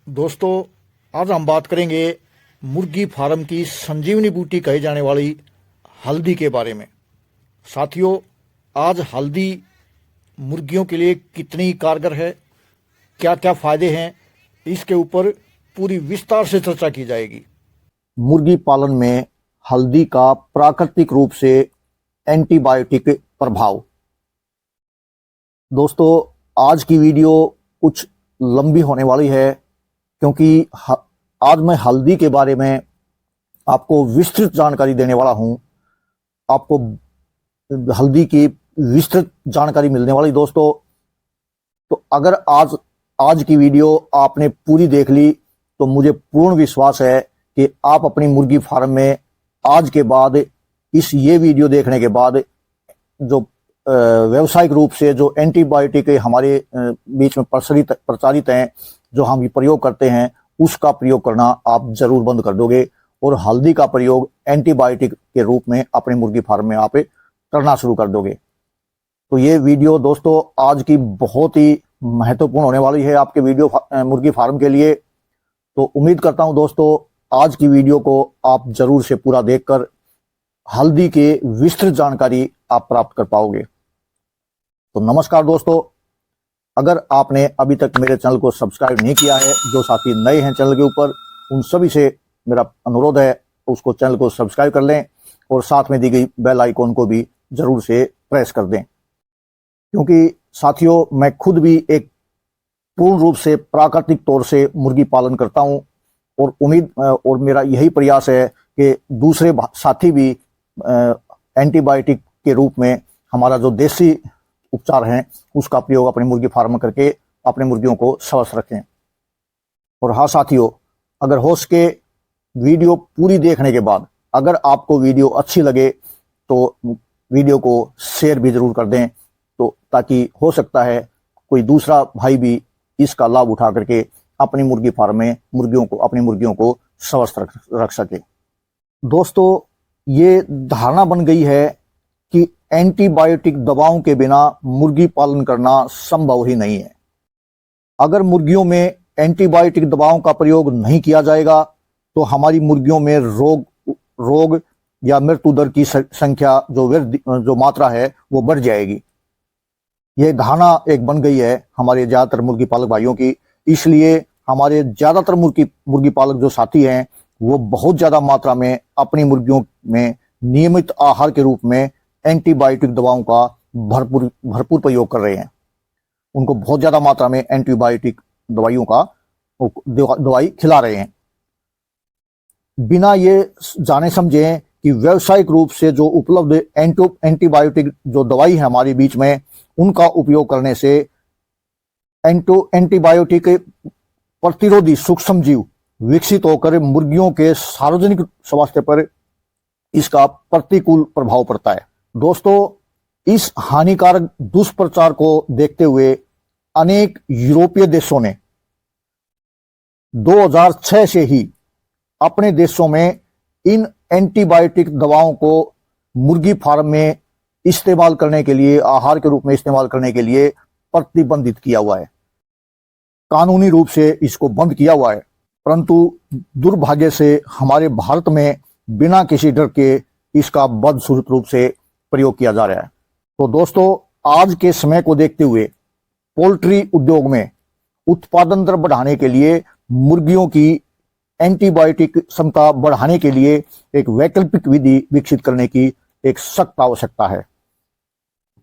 दोस्तों, आज हम बात करेंगे मुर्गी फार्म की संजीवनी बूटी कही जाने वाली हल्दी के बारे में। साथियों, आज हल्दी मुर्गियों के लिए कितनी कारगर है, क्या क्या फायदे हैं, इसके ऊपर पूरी विस्तार से चर्चा की जाएगी। मुर्गी पालन में हल्दी का प्राकृतिक रूप से एंटीबायोटिक प्रभाव। दोस्तों, आज की वीडियो कुछ लंबी होने वाली है क्योंकि आज मैं हल्दी के बारे में आपको विस्तृत जानकारी देने वाला हूं। आपको हल्दी की विस्तृत जानकारी मिलने वाली दोस्तों। तो अगर आज की वीडियो आपने पूरी देख ली तो मुझे पूर्ण विश्वास है कि आप अपनी मुर्गी फार्म में आज के बाद ये वीडियो देखने के बाद जो व्यावसायिक रूप से जो एंटीबायोटिक हमारे बीच में प्रचारित हैं, जो हम ये प्रयोग करते हैं, उसका प्रयोग करना आप जरूर बंद कर दोगे और हल्दी का प्रयोग एंटीबायोटिक के रूप में अपने मुर्गी फार्म में आप करना शुरू कर दोगे। तो ये वीडियो दोस्तों आज की बहुत ही महत्वपूर्ण होने वाली है आपके मुर्गी फार्म के लिए। तो उम्मीद करता हूं दोस्तों आज की वीडियो को आप जरूर से पूरा देखकर हल्दी के विस्तृत जानकारी आप प्राप्त कर पाओगे। तो नमस्कार दोस्तों, अगर आपने अभी तक मेरे चैनल को सब्सक्राइब नहीं किया है, जो साथी नए हैं चैनल के ऊपर, उन सभी से मेरा अनुरोध है उसको चैनल को सब्सक्राइब कर लें और साथ में दी गई बेल आइकॉन को भी जरूर से प्रेस कर दें। क्योंकि साथियों, मैं खुद भी एक पूर्ण रूप से प्राकृतिक तौर से मुर्गी पालन करता हूं और मेरा यही प्रयास है कि दूसरे साथी भी एंटीबायोटिक के रूप में हमारा जो देसी उपचार हैं उसका प्रयोग अपनी मुर्गी फार्म में करके अपने मुर्गियों को स्वस्थ रखें। और हाँ साथियों, अगर हो सके वीडियो पूरी देखने के बाद अगर आपको वीडियो अच्छी लगे तो वीडियो को शेयर भी जरूर कर दें, तो ताकि हो सकता है कोई दूसरा भाई भी इसका लाभ उठा करके अपनी मुर्गी फार्म में अपनी मुर्गियों को स्वस्थ रख सके। दोस्तों, ये धारणा बन गई है कि एंटीबायोटिक दवाओं के बिना मुर्गी पालन करना संभव ही नहीं है। अगर मुर्गियों में एंटीबायोटिक दवाओं का प्रयोग नहीं किया जाएगा तो हमारी मुर्गियों में रोग या मृत्यु दर की संख्या जो मात्रा है वो बढ़ जाएगी। यह धारणा एक बन गई है हमारे ज्यादातर मुर्गी पालक भाइयों की। इसलिए हमारे ज्यादातर मुर्गी पालक जो साथी हैं वो बहुत ज्यादा मात्रा में अपनी मुर्गियों में नियमित आहार के रूप में एंटीबायोटिक दवाओं का भरपूर प्रयोग कर रहे हैं। उनको बहुत ज्यादा मात्रा में एंटीबायोटिक दवाई खिला रहे हैं, बिना ये जाने समझे कि व्यावसायिक रूप से जो उपलब्ध एंटीबायोटिक जो दवाई है हमारे बीच में, उनका उपयोग करने से एंटीबायोटिक प्रतिरोधी सूक्ष्म जीव विकसित होकर मुर्गियों के सार्वजनिक स्वास्थ्य पर इसका प्रतिकूल प्रभाव पड़ता है। दोस्तों, इस हानिकारक दुष्प्रचार को देखते हुए अनेक यूरोपीय देशों ने 2006 से ही अपने देशों में इन एंटीबायोटिक दवाओं को मुर्गी फार्म में इस्तेमाल करने के लिए, आहार के रूप में इस्तेमाल करने के लिए प्रतिबंधित किया हुआ है। कानूनी रूप से इसको बंद किया हुआ है। परंतु दुर्भाग्य से हमारे भारत में बिना किसी डर के इसका बदसूरत रूप से प्रयोग किया जा रहा है। तो दोस्तों, आज के समय को देखते हुए पोल्ट्री उद्योग में उत्पादन दर बढ़ाने के लिए, मुर्गियों की एंटीबायोटिक क्षमता बढ़ाने के लिए एक वैकल्पिक विधि विकसित करने की एक सख्त आवश्यकता है।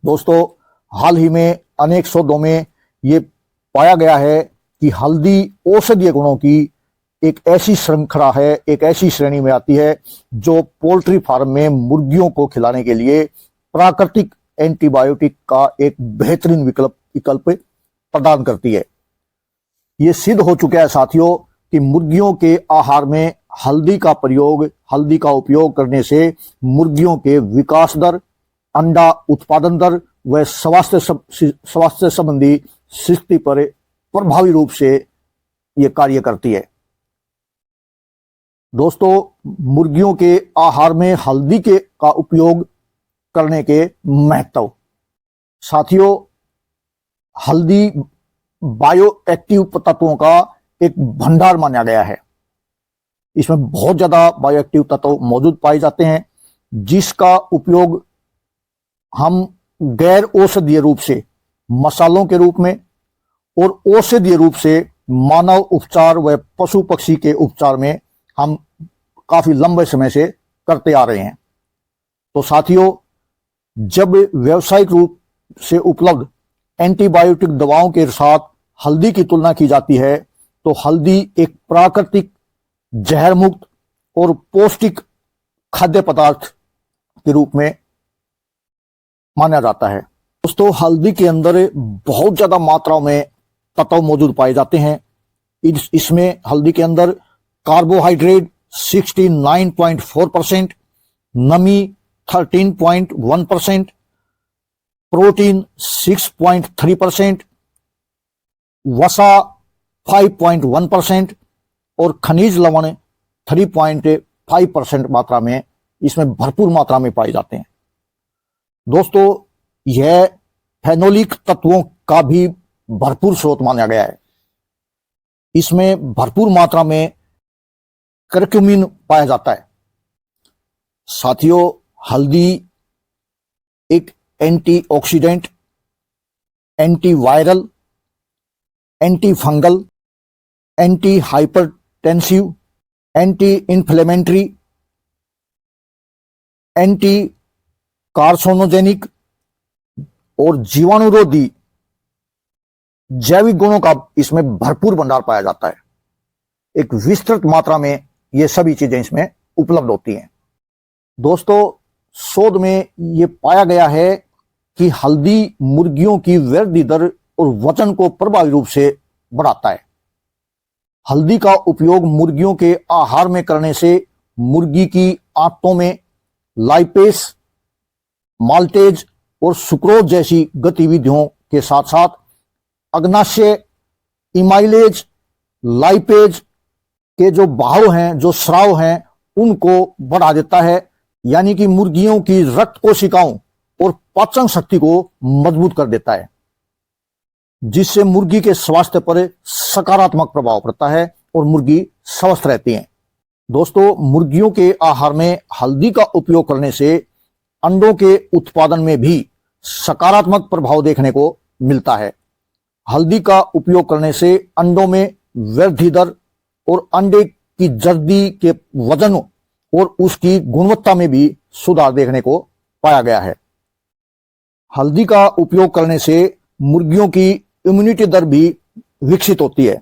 दोस्तों, हाल ही में अनेक शोधों में ये पाया गया है कि हल्दी औषधीय गुणों की एक ऐसी श्रृंखला है, एक ऐसी श्रेणी में आती है जो पोल्ट्री फार्म में मुर्गियों को खिलाने के लिए प्राकृतिक एंटीबायोटिक का एक बेहतरीन विकल्प प्रदान करती है। ये सिद्ध हो चुका है साथियों कि मुर्गियों के आहार में हल्दी का उपयोग करने से मुर्गियों के विकास दर, अंडा उत्पादन दर व स्वास्थ्य संबंधी स्थिति पर प्रभावी रूप से यह कार्य करती है। दोस्तों, मुर्गियों के आहार में हल्दी का उपयोग करने के महत्व। साथियों, हल्दी बायो एक्टिव तत्वों का एक भंडार माना गया है। इसमें बहुत ज्यादा बायोएक्टिव तत्व मौजूद पाए जाते हैं, जिसका उपयोग हम गैर औषधीय रूप से मसालों के रूप में और औषधीय रूप से मानव उपचार व पशु पक्षी के उपचार में हम काफी लंबे समय से करते आ रहे हैं। तो साथियों, जब व्यावसायिक रूप से उपलब्ध एंटीबायोटिक दवाओं के साथ हल्दी की तुलना की जाती है, तो हल्दी एक प्राकृतिक जहर मुक्त और पौष्टिक खाद्य पदार्थ के रूप में माना जाता है। दोस्तों, हल्दी के अंदर बहुत ज्यादा मात्रा में तत्व मौजूद पाए जाते हैं। इसमें हल्दी के अंदर कार्बोहाइड्रेट 69.4%, नमी 13.1%, प्रोटीन 6.3%, वसा 5.1% और खनिज लवण 3.5% मात्रा में इसमें भरपूर मात्रा में पाए जाते हैं। दोस्तों, यह फेनोलिक तत्वों का भी भरपूर स्रोत माना गया है। इसमें भरपूर मात्रा में करक्यूमिन पाया जाता है। साथियों, हल्दी एक antioxidant, antiviral, anti fungal, anti hypertensive, anti inflammatory, anti carcinogenic और जीवाणुरोधी जैविक गुणों का इसमें भरपूर भंडार पाया जाता है। एक विस्तृत मात्रा में ये सभी चीजें इसमें उपलब्ध होती हैं। दोस्तों, शोध में ये पाया गया है कि हल्दी मुर्गियों की वृद्धि दर और वजन को प्रभावी रूप से बढ़ाता है। हल्दी का उपयोग मुर्गियों के आहार में करने से मुर्गी की आंतों में लाइपेस, माल्टेज और सुक्रोज जैसी गतिविधियों के साथ साथ अग्नाशय, इमाइलेज, लाइपेज के जो बहाव हैं, जो स्राव हैं, उनको बढ़ा देता है। यानी कि मुर्गियों की रक्त कोशिकाओं और पाचन शक्ति को मजबूत कर देता है, जिससे मुर्गी के स्वास्थ्य पर सकारात्मक प्रभाव पड़ता है और मुर्गी स्वस्थ रहती है। दोस्तों, मुर्गियों के आहार में हल्दी का उपयोग करने से अंडों के उत्पादन में भी सकारात्मक प्रभाव देखने को मिलता है। हल्दी का उपयोग करने से अंडों में वृद्धि दर और अंडे की जर्दी के वजन और उसकी गुणवत्ता में भी सुधार देखने को पाया गया है। हल्दी का उपयोग करने से मुर्गियों की इम्यूनिटी दर भी विकसित होती है,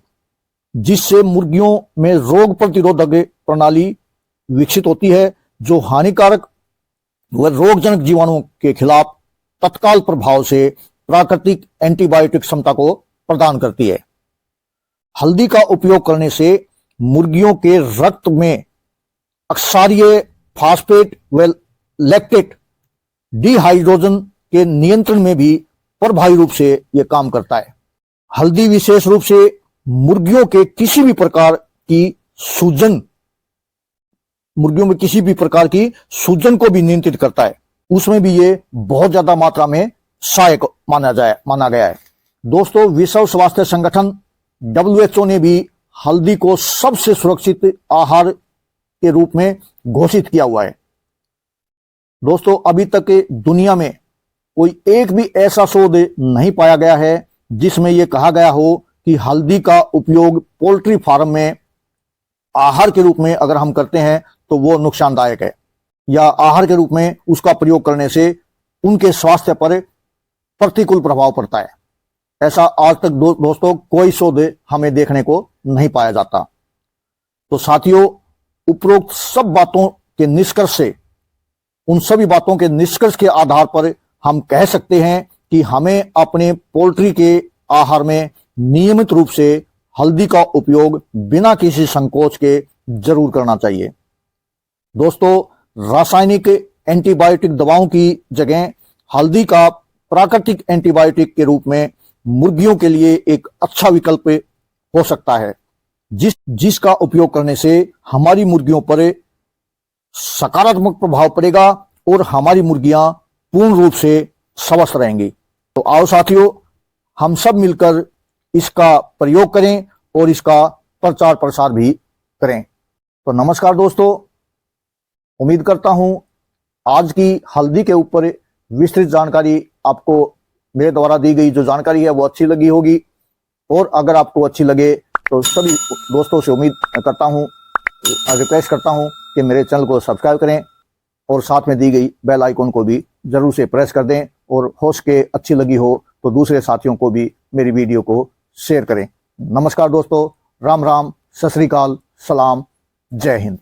जिससे मुर्गियों में रोग प्रतिरोधक प्रणाली विकसित होती है, जो हानिकारक व रोगजनक जीवाणुओं के खिलाफ तत्काल प्रभाव से प्राकृतिक एंटीबायोटिक क्षमता को प्रदान करती है। हल्दी का उपयोग करने से मुर्गियों के रक्त में अक्षारीय फास्फेट व लैक्टेट डिहाइड्रोजन के नियंत्रण में भी प्रभावी रूप से यह काम करता है। हल्दी विशेष रूप से मुर्गियों के किसी भी प्रकार की सूजन को भी नियंत्रित करता है। उसमें भी ये बहुत ज्यादा मात्रा में सहायक माना गया है। दोस्तों, विश्व स्वास्थ्य संगठन WHO ने भी हल्दी को सबसे सुरक्षित आहार के रूप में घोषित किया हुआ है। दोस्तों, अभी तक दुनिया में कोई एक भी ऐसा शोध नहीं पाया गया है जिसमें यह कहा गया हो कि हल्दी का उपयोग पोल्ट्री फार्म में आहार के रूप में अगर हम करते हैं तो वो नुकसानदायक है, या आहार के रूप में उसका प्रयोग करने से उनके स्वास्थ्य पर प्रतिकूल प्रभाव पड़ता है। ऐसा आज तक दोस्तों कोई शोध हमें देखने को नहीं पाया जाता। तो साथियों, उपरोक्त सब बातों के निष्कर्ष से, उन सभी बातों के निष्कर्ष के आधार पर हम कह सकते हैं कि हमें अपने पोल्ट्री के आहार में नियमित रूप से हल्दी का उपयोग बिना किसी संकोच के जरूर करना चाहिए। दोस्तों, रासायनिक एंटीबायोटिक दवाओं की जगह हल्दी का प्राकृतिक एंटीबायोटिक के रूप में मुर्गियों के लिए एक अच्छा विकल्प हो सकता है, जिसका उपयोग करने से हमारी मुर्गियों पर सकारात्मक प्रभाव पड़ेगा और हमारी मुर्गियां पूर्ण रूप से स्वस्थ रहेंगी। तो आओ साथियों, हम सब मिलकर इसका प्रयोग करें और इसका प्रचार प्रसार भी करें। तो नमस्कार दोस्तों, उम्मीद करता हूं आज की हल्दी के ऊपर विस्तृत जानकारी आपको मेरे द्वारा दी गई जो जानकारी है वो अच्छी लगी होगी। और अगर आपको अच्छी लगे तो सभी दोस्तों से उम्मीद करता हूं, रिक्वेस्ट करता हूं कि मेरे चैनल को सब्सक्राइब करें और साथ में दी गई बेल आइकन को भी जरूर से प्रेस कर दें। और हो सके अच्छी लगी हो तो दूसरे साथियों को भी मेरी वीडियो को शेयर करें। नमस्कार दोस्तों, राम राम, सत श्री अकाल, सलाम, जय हिंद।